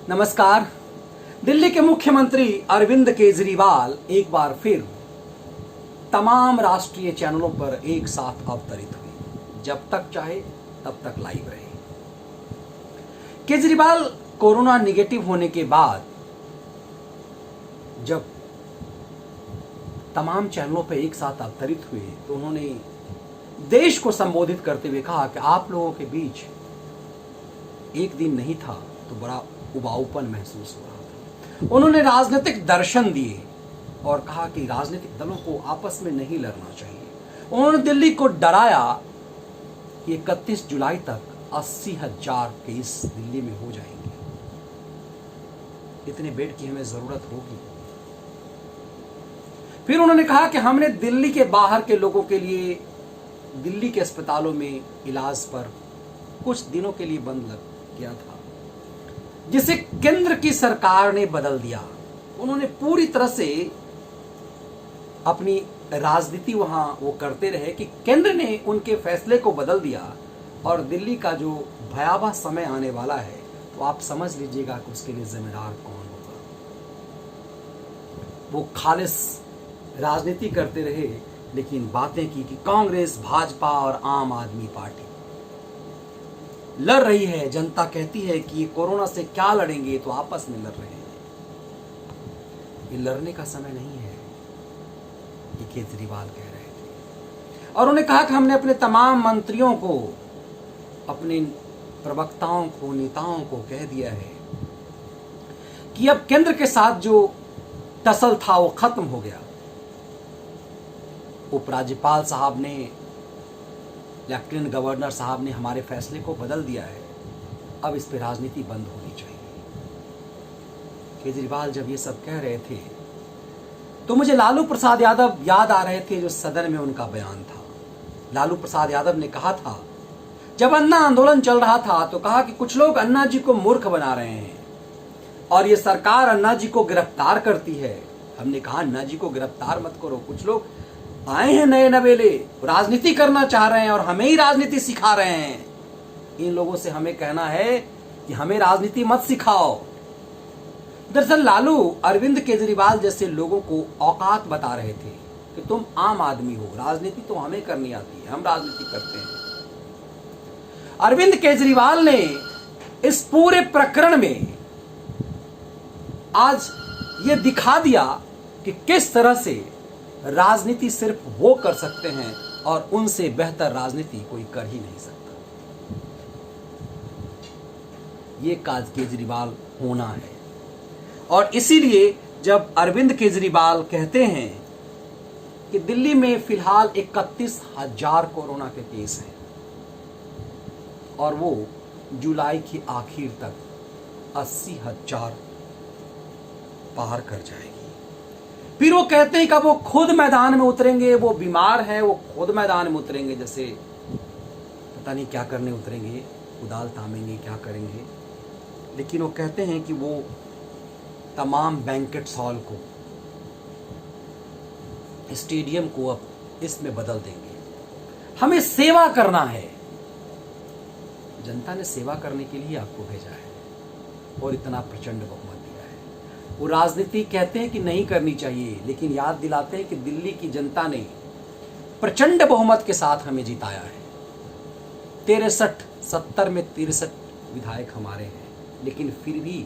नमस्कार। दिल्ली के मुख्यमंत्री अरविंद केजरीवाल एक बार फिर तमाम राष्ट्रीय चैनलों पर एक साथ अवतरित हुए। जब तक चाहे तब तक लाइव रहे। केजरीवाल कोरोना निगेटिव होने के बाद जब तमाम चैनलों पर एक साथ अवतरित हुए तो उन्होंने देश को संबोधित करते हुए कहा कि आप लोगों के बीच एक दिन नहीं था तो बड़ा उबाऊपन महसूस हो रहा था। उन्होंने राजनीतिक दर्शन दिए और कहा कि राजनीतिक दलों को आपस में नहीं लड़ना चाहिए। उन्होंने दिल्ली को डराया कि 31 जुलाई तक 80,000 केस दिल्ली में हो जाएंगे। इतने बेड की हमें जरूरत होगी। फिर उन्होंने कहा कि हमने दिल्ली के बाहर के लोगों के लिए दिल्ली के अस्पतालों में इलाज पर कुछ दिनों के लिए बंद किया था, जिसे केंद्र की सरकार ने बदल दिया। उन्होंने पूरी तरह से अपनी राजनीति वहां वो करते रहे कि केंद्र ने उनके फैसले को बदल दिया और दिल्ली का जो भयावह समय आने वाला है तो आप समझ लीजिएगा कि उसके लिए जिम्मेदार कौन होगा। वो खालिस राजनीति करते रहे, लेकिन बातें की कि कांग्रेस, भाजपा और आम आदमी पार्टी लड़ रही है। जनता कहती है कि ये कोरोना से क्या लड़ेंगे, तो आपस में लड़ रहे हैं। ये लड़ने का समय नहीं है, ये केजरीवाल कह रहे थे। और उन्होंने कहा कि हमने अपने तमाम मंत्रियों को, अपने प्रवक्ताओं को, नेताओं को कह दिया है कि अब केंद्र के साथ जो टसल था वो खत्म हो गया। उपराज्यपाल साहब ने, लेफ्टिनेंट गवर्नर साहब ने हमारे फैसले को बदल दिया है। अब इस पे राजनीति बंद होनी चाहिए। केजरीवाल जब ये सब कह रहे थे तो मुझे लालू प्रसाद यादव याद आ रहे थे, जो सदन में उनका बयान था। लालू प्रसाद यादव ने कहा था, जब अन्ना आंदोलन चल रहा था तो कहा कि कुछ लोग अन्ना जी को मूर्ख बना रहे हैं और ये सरकार अन्ना जी को गिरफ्तार करती है। हमने कहा अन्ना जी को गिरफ्तार मत करो, कुछ लोग आए हैं नए नवेले, राजनीति करना चाह रहे हैं और हमें ही राजनीति सिखा रहे हैं। इन लोगों से हमें कहना है कि हमें राजनीति मत सिखाओ। दरअसल लालू अरविंद केजरीवाल जैसे लोगों को औकात बता रहे थे कि तुम आम आदमी हो, राजनीति तो हमें करनी आती है, हम राजनीति करते हैं। अरविंद केजरीवाल ने इस पूरे प्रकरण में आज ये दिखा दिया कि किस तरह से राजनीति सिर्फ वो कर सकते हैं और उनसे बेहतर राजनीति कोई कर ही नहीं सकता। ये काज केजरीवाल होना है। और इसीलिए जब अरविंद केजरीवाल कहते हैं कि दिल्ली में फिलहाल 31,000 कोरोना के केस हैं और वो जुलाई की आखिर तक 80,000 पार कर जाएगी। फिर वो कहते हैं कि वो खुद मैदान में उतरेंगे, वो बीमार है, वो खुद मैदान में उतरेंगे, जैसे पता नहीं क्या करने उतरेंगे, कुदाल तामेंगे, क्या करेंगे। लेकिन वो कहते हैं कि वो तमाम बैंकेट हॉल को, स्टेडियम को अब इसमें बदल देंगे। हमें सेवा करना है। जनता ने सेवा करने के लिए आपको भेजा है और इतना प्रचंड बहुमत दिया है। वो राजनीति कहते हैं कि नहीं करनी चाहिए, लेकिन याद दिलाते हैं कि दिल्ली की जनता ने प्रचंड बहुमत के साथ हमें जिताया है। 70 में 63 विधायक हमारे हैं, लेकिन फिर भी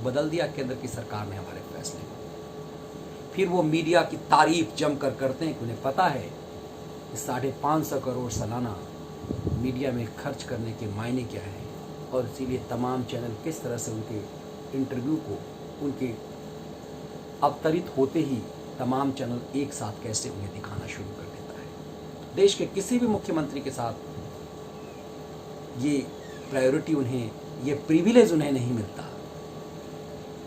बदल दिया केंद्र की सरकार ने हमारे फैसले को। फिर वो मीडिया की तारीफ जमकर करते हैं कि उन्हें पता है कि 550 करोड़ सालाना मीडिया में खर्च करने के मायने क्या है, और इसीलिए तमाम चैनल किस तरह से उनके इंटरव्यू को, उनके अवतरित होते ही तमाम चैनल एक साथ कैसे उन्हें दिखाना शुरू कर देता है। देश के किसी भी मुख्यमंत्री के साथ ये प्रायोरिटी उन्हें, ये प्रिविलेज उन्हें नहीं मिलता।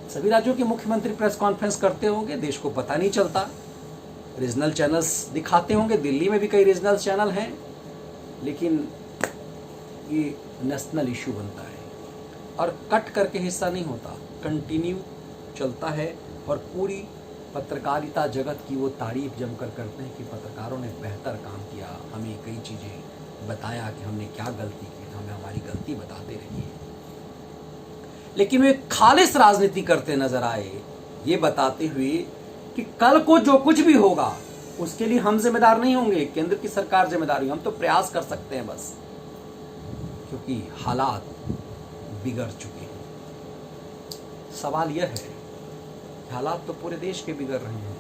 सभी राज्यों के मुख्यमंत्री प्रेस कॉन्फ्रेंस करते होंगे, देश को पता नहीं चलता। रीजनल चैनल्स दिखाते होंगे, दिल्ली में भी कई रीजनल चैनल हैं, लेकिन ये नेशनल इशू बनता है और कट करके हिस्सा नहीं होता, कंटिन्यू चलता है। और पूरी पत्रकारिता जगत की वो तारीफ जमकर करते हैं कि पत्रकारों ने बेहतर काम किया, हमें कई चीज़ें बताया कि हमने क्या गलती की, हमें हमारी गलती बताते रहिए। लेकिन वे खालिस राजनीति करते नजर आए, ये बताते हुए कि कल को जो कुछ भी होगा उसके लिए हम जिम्मेदार नहीं होंगे, केंद्र की सरकार जिम्मेदार होगी, हम तो प्रयास कर सकते हैं बस, क्योंकि हालात बिगड़ चुके हैं। सवाल यह है कि हालात तो पूरे देश के बिगड़ रहे हैं,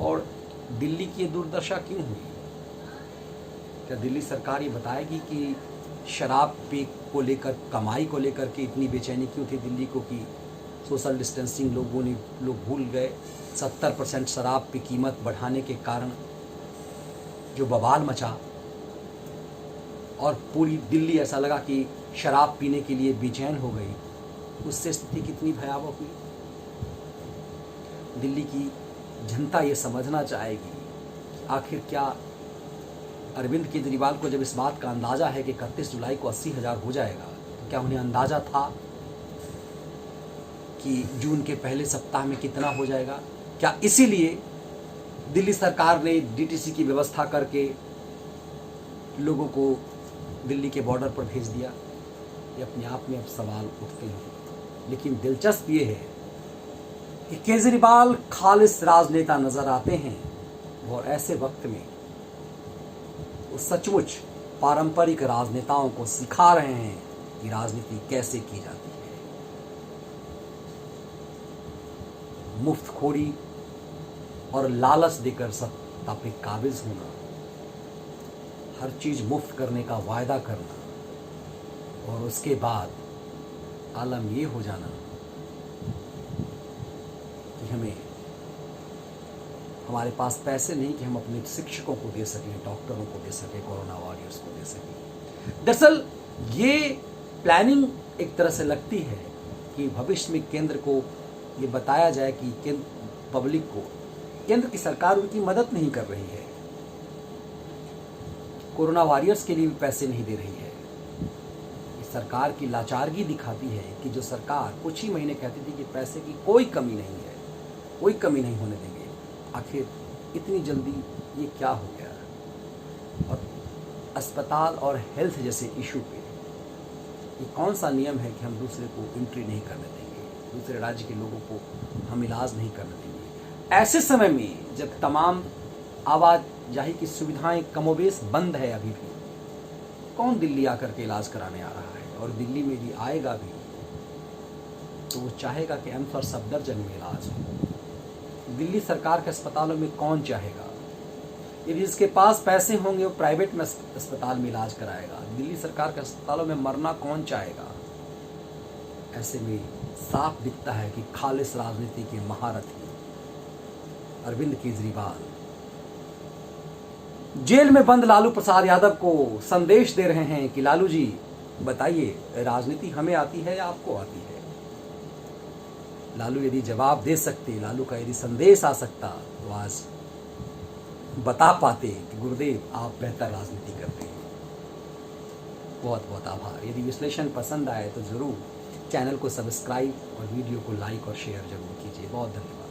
और दिल्ली की दुर्दशा क्यों हुई? क्या दिल्ली सरकार ये बताएगी कि शराब पे को लेकर, कमाई को लेकर के इतनी बेचैनी क्यों थी दिल्ली को कि सोशल डिस्टेंसिंग लोग भूल गए? 70% शराब की कीमत बढ़ाने के कारण जो बवाल मचा और पूरी दिल्ली ऐसा लगा कि शराब पीने के लिए बेचैन हो गई, उससे स्थिति कितनी भयावह हुई। दिल्ली की जनता ये समझना चाहेगी आखिर क्या अरविंद केजरीवाल को जब इस बात का अंदाजा है कि 31 जुलाई को 80,000 हो जाएगा, तो क्या उन्हें अंदाजा था कि जून के पहले सप्ताह में कितना हो जाएगा? क्या इसीलिए दिल्ली सरकार ने डीटीसी की व्यवस्था करके लोगों को दिल्ली के बॉर्डर पर भेज दिया? ये अपने आप में अब सवाल उठते हैं। लेकिन दिलचस्प ये है कि केजरीवाल खालिस राजनेता नजर आते हैं, और ऐसे वक्त में वो सचमुच पारंपरिक राजनेताओं को सिखा रहे हैं कि राजनीति कैसे की जाती है। मुफ्तखोरी और लालच देकर सत्ता पे काबिज होना, हर चीज मुफ्त करने का वायदा करना, और उसके बाद आलम ये हो जाना कि हमारे पास पैसे नहीं कि हम अपने शिक्षकों को दे सकें, डॉक्टरों को दे सकें, कोरोना वॉरियर्स को दे सकें। दरअसल ये प्लानिंग एक तरह से लगती है कि भविष्य में केंद्र को ये बताया जाए कि पब्लिक को केंद्र की सरकार उनकी मदद नहीं कर रही है, कोरोना वॉरियर्स के लिए भी पैसे नहीं दे रही है। सरकार की लाचारगी दिखाती है कि जो सरकार कुछ ही महीने कहती थी कि पैसे की कोई कमी नहीं है, कोई कमी नहीं होने देंगे, आखिर इतनी जल्दी ये क्या हो गया? और अस्पताल और हेल्थ जैसे इशू पे ये कौन सा नियम है कि हम दूसरे को एंट्री नहीं करने देंगे, दूसरे राज्य के लोगों को हम इलाज नहीं करने देंगे? ऐसे समय में जब तमाम आवाजाही की सुविधाएं कमोबेश बंद है अभी भी, कौन दिल्ली आकर के इलाज कराने आ रहा है? और दिल्ली में भी आएगा भी तो वो चाहेगा कि एम्स और सफदरजंग में इलाज हो। दिल्ली सरकार के अस्पतालों में कौन चाहेगा? यदि जिसके पास पैसे होंगे वो प्राइवेट में अस्पताल में इलाज कराएगा। दिल्ली सरकार के अस्पतालों में मरना कौन चाहेगा? ऐसे में साफ दिखता है कि खालिस राजनीति के महारथी अरविंद केजरीवाल जेल में बंद लालू प्रसाद यादव को संदेश दे रहे हैं कि लालू जी बताइए, राजनीति हमें आती है या आपको आती है? लालू यदि जवाब दे सकते, लालू का यदि संदेश आ सकता, तो आज बता पाते कि गुरुदेव आप बेहतर राजनीति करते हैं। बहुत बहुत आभार। यदि विश्लेषण पसंद आए तो जरूर चैनल को सब्सक्राइब और वीडियो को लाइक और शेयर जरूर कीजिए। बहुत धन्यवाद।